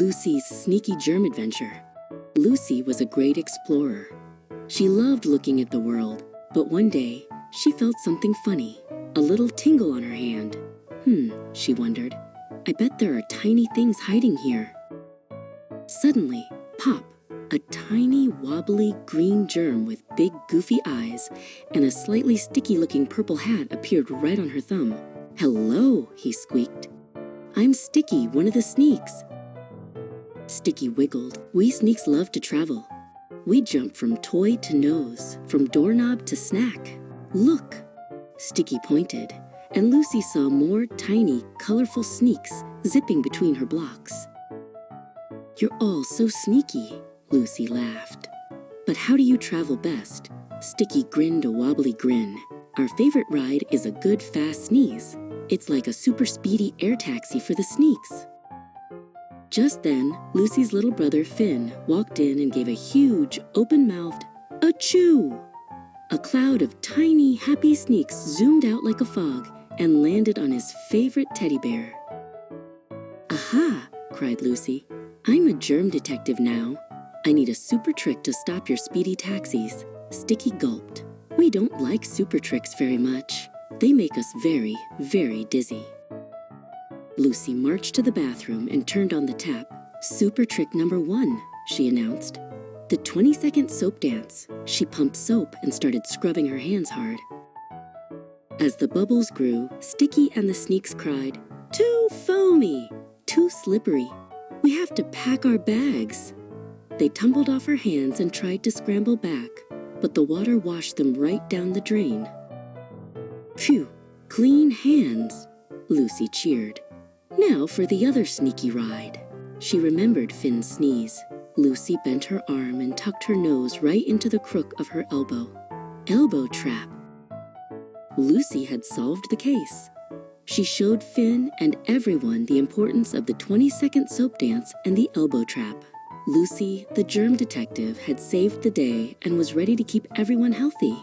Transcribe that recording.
Lucy's sneaky germ adventure. Lucy was a great explorer. She loved looking at the world, but one day she felt something funny, a little tingle on her hand. She wondered, I bet there are tiny things hiding here. Suddenly, pop, a tiny, wobbly green germ with big, goofy eyes and a slightly sticky-looking purple hat appeared right on her thumb. "Hello," he squeaked. "I'm Sticky, one of the sneaks." Sticky wiggled. We sneaks love to travel. We jump from toy to nose, from doorknob to snack. Look! Sticky pointed, and Lucy saw more tiny, colorful sneaks zipping between her blocks. "You're all so sneaky," Lucy laughed. "But how do you travel best?" Sticky grinned a wobbly grin. "Our favorite ride is a good fast sneeze. It's like a super speedy air taxi for the sneaks." Just then, Lucy's little brother Finn walked in and gave a huge, open-mouthed achoo. A cloud of tiny, happy sneaks zoomed out like a fog and landed on his favorite teddy bear. "Aha!" cried Lucy. "I'm a germ detective now. I need a super trick to stop your speedy taxis." Sticky gulped. "We don't like super tricks very much. They make us very, very dizzy." Lucy marched to the bathroom and turned on the tap. "Super trick number 1, she announced. The 20-second soap dance. She pumped soap and started scrubbing her hands hard. As the bubbles grew, Sticky and the sneaks cried, "Too foamy! Too slippery! We have to pack our bags." They tumbled off her hands and tried to scramble back, but the water washed them right down the drain. "Phew! Clean hands!" Lucy cheered. "Now for the other sneaky ride." She remembered Finn's sneeze. Lucy bent her arm and tucked her nose right into the crook of her elbow. Elbow trap. Lucy had solved the case. She showed Finn and everyone the importance of the 20-second soap dance and the elbow trap. Lucy, the germ detective, had saved the day and was ready to keep everyone healthy.